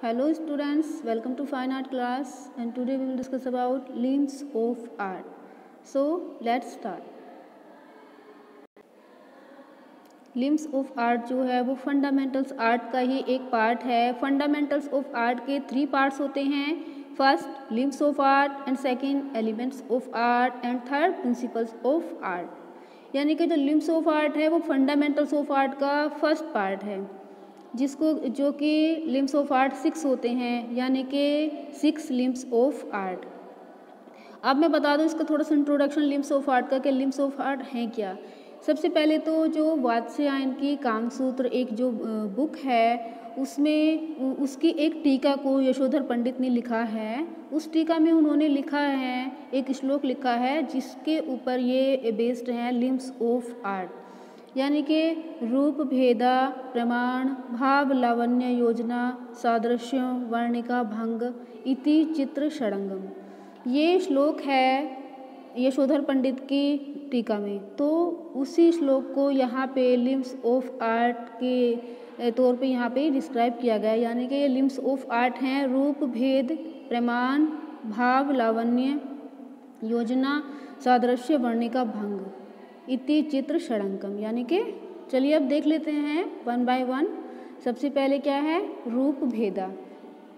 Hello students, welcome to Fine Art class and today we will discuss about limbs of art. So let's start. Limbs of art जो है वो fundamentals art का ही एक part है। Fundamentals of art के 3 parts होते हैं। First limbs of art and second elements of art and third principles of art. यानी कि जो लिम्स ऑफ आर्ट है वो फंडामेंटल्स ऑफ आर्ट का फर्स्ट पार्ट है, जिसको जो कि लिम्स ऑफ आर्ट 6 होते हैं, यानी कि 6 लिम्स ऑफ आर्ट। अब मैं बता दूं इसका थोड़ा सा इंट्रोडक्शन लिम्स ऑफ आर्ट का कि लिम्स ऑफ आर्ट हैं क्या। सबसे पहले तो जो वात्स्यायन की कामसूत्र एक जो बुक है उसमें उसकी एक टीका को यशोधर पंडित ने लिखा है। उस टीका में उन्होंने लिखा है, एक श्लोक लिखा है जिसके ऊपर ये बेस्ड है लिम्स ऑफ आर्ट, यानी कि रूप भेदा प्रमाण भाव लावण्य योजना सादृश्य वर्णिका भंग इति चित्र षडंगम। ये श्लोक है यशोधर पंडित की टीका में। तो उसी श्लोक को यहाँ पे लिम्स ऑफ आर्ट के तौर पे यहाँ पे डिस्क्राइब किया गया है, यानी कि ये लिम्स ऑफ आर्ट हैं रूप भेद प्रमाण भाव लावण्य योजना सादृश्य वर्णिका भंग इति चित्र षडंगम। यानी कि चलिए अब देख लेते हैं वन बाय वन। सबसे पहले क्या है, रूप भेदा।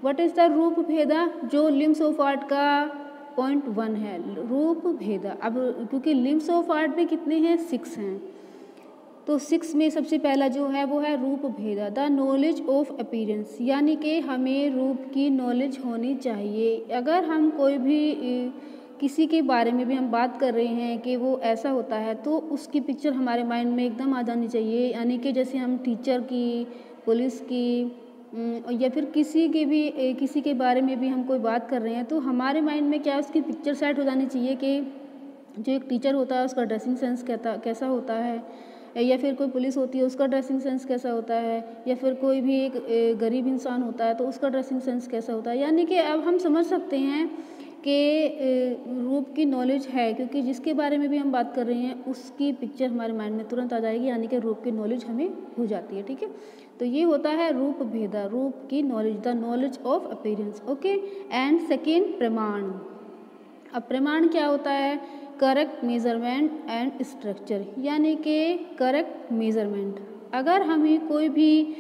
व्हाट इज द रूप भेदा, जो लिम्स ऑफ आर्ट का पॉइंट 1 है, रूप भेदा। अब क्योंकि लिम्स ऑफ आर्ट में कितने हैं, 6 हैं, तो 6 में सबसे पहला जो है वो है रूप भेदा। द नॉलेज ऑफ अपीयरेंस, यानी कि हमें रूप की नॉलेज होनी चाहिए। अगर हम कोई भी किसी के बारे में भी हम बात कर रहे हैं कि वो ऐसा होता है तो उसकी पिक्चर हमारे माइंड में एकदम आ जानी चाहिए। यानी कि जैसे हम टीचर की, पुलिस की या फिर किसी के बारे में भी हम कोई बात कर रहे हैं तो हमारे माइंड में क्या उसकी पिक्चर सेट हो जानी चाहिए कि जो एक टीचर होता है उसका ड्रेसिंग सेंस कैसा होता है, या फिर कोई पुलिस होती है उसका ड्रेसिंग सेंस कैसा होता है, या फिर कोई भी एक गरीब इंसान होता है तो उसका ड्रेसिंग सेंस कैसा होता है। यानी कि अब हम समझ सकते हैं कि रूप की नॉलेज है, क्योंकि जिसके बारे में भी हम बात कर रहे हैं उसकी पिक्चर हमारे माइंड में तुरंत आ जाएगी, यानी कि रूप की नॉलेज हमें हो जाती है। ठीक है, तो ये होता है रूप भेदा, रूप की knowledge, the knowledge of appearance. Okay, and second प्रमाण। अब प्रमाण क्या होता है, करेक्ट मेजरमेंट एंड स्ट्रक्चर, यानी कि करेक्ट मेजरमेंट। अगर हमें कोई भी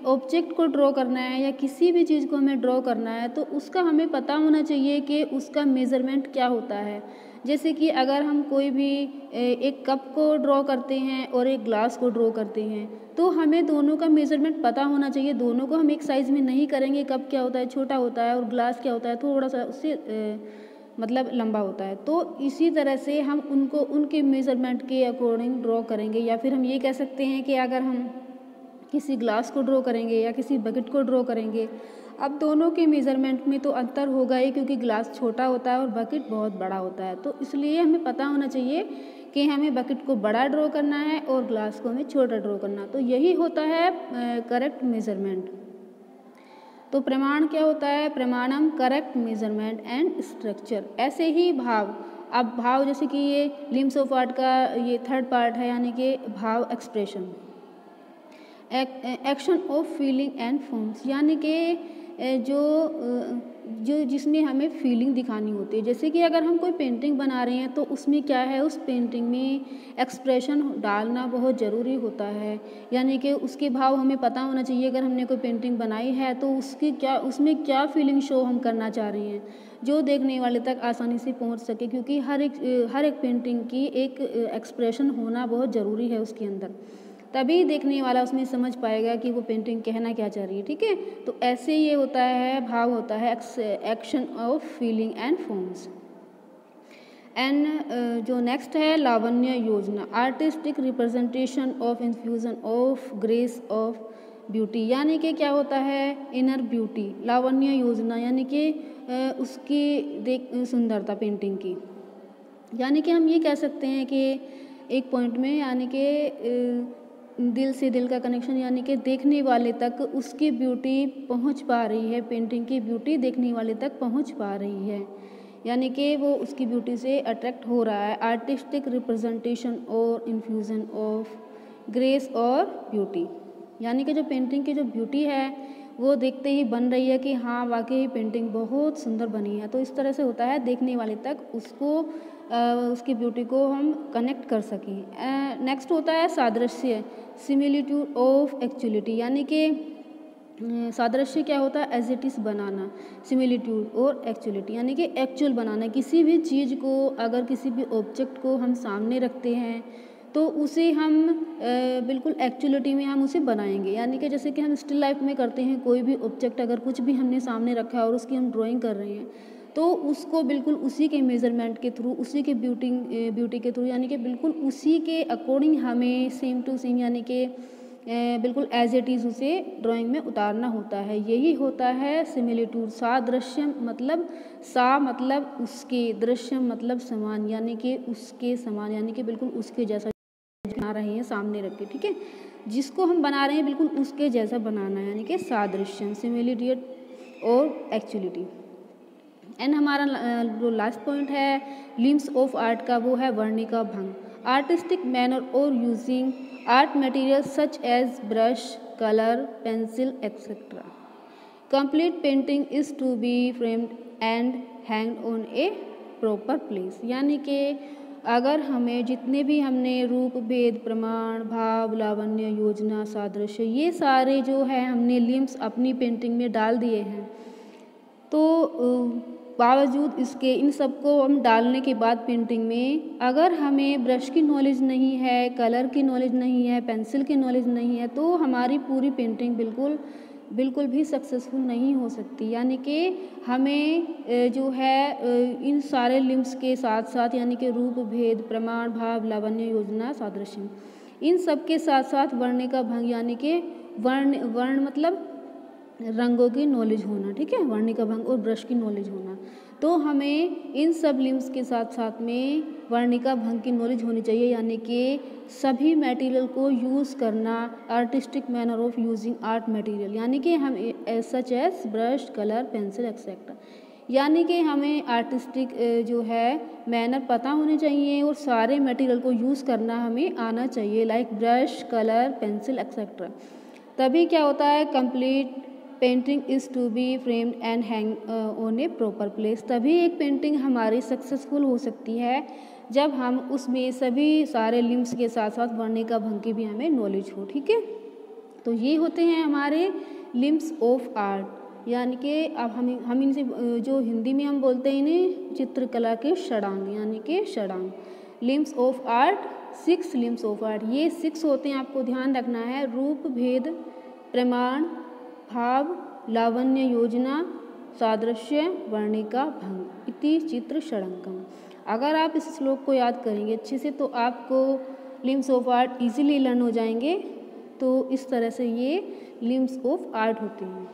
ऑब्जेक्ट को ड्रॉ करना है या किसी भी चीज़ को हमें ड्रॉ करना है तो उसका हमें पता होना चाहिए कि उसका मेज़रमेंट क्या होता है। जैसे कि अगर हम कोई भी एक कप को ड्रॉ करते हैं और एक ग्लास को ड्रॉ करते हैं तो हमें दोनों का मेज़रमेंट पता होना चाहिए। दोनों को हम एक साइज़ में नहीं करेंगे। कप क्या होता है, छोटा होता है, और ग्लास क्या होता है, थोड़ा सा उससे मतलब लंबा होता है। तो इसी तरह से हम उनको उनके मेज़रमेंट के अकॉर्डिंग ड्रॉ करेंगे। या फिर हम ये कह सकते हैं कि अगर हम किसी ग्लास को ड्रॉ करेंगे या किसी बकेट को ड्रॉ करेंगे, अब दोनों के मेज़रमेंट में तो अंतर होगा ही, क्योंकि ग्लास छोटा होता है और बकेट बहुत बड़ा होता है। तो इसलिए हमें पता होना चाहिए कि हमें बकेट को बड़ा ड्रॉ करना है और ग्लास को हमें छोटा ड्रॉ करना। तो यही होता है करेक्ट मेज़रमेंट। तो प्रमाण क्या होता है, प्रमाणम करेक्ट मेजरमेंट एंड स्ट्रक्चर। ऐसे ही भाव। अब भाव जैसे कि ये लिम्स ऑफ आर्ट का ये थर्ड पार्ट है, यानी कि भाव expression, action of feeling and forms, यानी कि जो जिसमें हमें फीलिंग दिखानी होती है। जैसे कि अगर हम कोई पेंटिंग बना रहे हैं तो उसमें क्या है, उस पेंटिंग में एक्सप्रेशन डालना बहुत ज़रूरी होता है, यानी कि उसके भाव हमें पता होना चाहिए। अगर हमने कोई पेंटिंग बनाई है तो उसमें क्या फीलिंग शो हम करना चाह रहे हैं, जो देखने वाले तक आसानी से पहुंच सके, क्योंकि हर एक पेंटिंग की एक एक्सप्रेशन होना बहुत ज़रूरी है उसके अंदर, तभी देखने वाला उसमें समझ पाएगा कि वो पेंटिंग कहना क्या चाह रही है। ठीक है, तो ऐसे ये होता है, भाव होता है action of feeling and forms. And जो नेक्स्ट है लावण्य योजना, artistic representation of infusion of grace of beauty, यानी कि क्या होता है, इनर ब्यूटी। लावण्य योजना यानी कि उसकी सुंदरता पेंटिंग की, यानी कि हम ये कह सकते हैं कि एक पॉइंट में, यानी कि दिल से दिल का कनेक्शन, यानी कि देखने वाले तक उसकी ब्यूटी पहुंच पा रही है, पेंटिंग की ब्यूटी देखने वाले तक पहुंच पा रही है, यानी कि वो उसकी ब्यूटी से अट्रैक्ट हो रहा है। आर्टिस्टिक रिप्रेजेंटेशन और इन्फ्यूज़न ऑफ ग्रेस और ब्यूटी, यानी कि जो पेंटिंग की जो ब्यूटी है वो देखते ही बन रही है कि हाँ वाकई पेंटिंग बहुत सुंदर बनी है। तो इस तरह से होता है देखने वाले तक उसको उसकी ब्यूटी को हम कनेक्ट कर सकें। नेक्स्ट होता है सादृश्य, सिमिलिट्यूड ऑफ एक्चुअलिटी, यानी कि सादृश्य क्या होता है, as it is banana, similitude और एक्चुअलिटी यानी कि एक्चुअल बनाना। किसी भी चीज़ को अगर किसी भी ऑब्जेक्ट को हम सामने रखते हैं तो उसे हम बिल्कुल एक्चुअलिटी में हम उसे बनाएंगे। यानी कि जैसे कि हम स्टिल लाइफ में करते हैं, कोई भी ऑब्जेक्ट अगर कुछ भी हमने सामने रखा है और उसकी हम ड्राइंग कर रहे हैं तो उसको बिल्कुल उसी के मेज़रमेंट के थ्रू, उसी के ब्यूटी के थ्रू, यानी कि बिल्कुल उसी के अकॉर्डिंग हमें सेम टू सेम यानी कि बिल्कुल एज इट इज़ उसे ड्राइंग में उतारना होता है। यही होता है सिमिलिट्यूड। सादृश्यम मतलब सा मतलब उसके, दृश्यम मतलब समान, यानी कि उसके समान, यानी कि बिल्कुल उसके जैसा बना रहे हैं सामने रख के, ठीक है। जिसको हम बना रहे हैं बिल्कुल उसके जैसा बनाना है, यानी कि सादृश्यम, सिमिलिट्यूड और एक्चुअलिटी। एंड हमारा जो लास्ट पॉइंट है लिम्स ऑफ आर्ट का, वो है वर्णिका भंग, आर्टिस्टिक मैनर और using art material such as brush, colour, pencil etcetera. Complete painting is to be framed and hanged on a proper place. यानी कि अगर हमें जितने भी हमने रूप, भेद, प्रमाण, भाव, लावण्य, योजना, सादृश्य, ये सारे जो है हमने लिम्स अपनी पेंटिंग में डाल दिए हैं, तो बावजूद इसके इन सबको हम डालने के बाद पेंटिंग में अगर हमें ब्रश की नॉलेज नहीं है, कलर की नॉलेज नहीं है, पेंसिल की नॉलेज नहीं है, तो हमारी पूरी पेंटिंग बिल्कुल भी सक्सेसफुल नहीं हो सकती। यानी कि हमें जो है इन सारे लिम्स के साथ साथ यानी कि रूप, भेद, प्रमाण, भाव, लावण्य, योजना, सादृश्य, इन सब के साथ साथ वर्णिका भंग यानी कि वर्ण मतलब रंगों की नॉलेज होना, ठीक है, वर्णिका भंग और ब्रश की नॉलेज होना। तो हमें इन सब लिम्स के साथ साथ में वर्णिका भंग की नॉलेज होनी चाहिए, यानी कि सभी मटेरियल को यूज़ करना, artistic manner of using art material, यानी कि हम such as brush, colour, pencil etcetera, यानी कि हमें आर्टिस्टिक जो है मैनर पता होने चाहिए और सारे मटेरियल को यूज़ करना हमें आना चाहिए, like brush, colour, pencil etcetera. तभी क्या होता है, complete painting is to be framed and hang on a proper place. तभी एक पेंटिंग हमारी सक्सेसफुल हो सकती है जब हम उसमें सभी सारे लिम्स के साथ साथ वर्णिका भंग की भी हमें नॉलेज हो, ठीक है। तो ये होते हैं हमारे लिम्स ऑफ आर्ट, यानी कि अब हम इनसे जो हिंदी में हम बोलते हैं इन्हें चित्रकला के षडांग, यानी कि षडांग। Limbs of art, 6 limbs of art, ये 6 होते हैं, आपको ध्यान रखना है। रूप, भेद, प्रमाण, भाव, लावण्य, योजना, सादृश्य, वर्णिका भंग, इति चित्र षडंकम। अगर आप इस श्लोक को याद करेंगे अच्छे से तो आपको limbs of art easily learn हो जाएंगे। तो इस तरह से ये लिम्स ऑफ आर्ट होते हैं।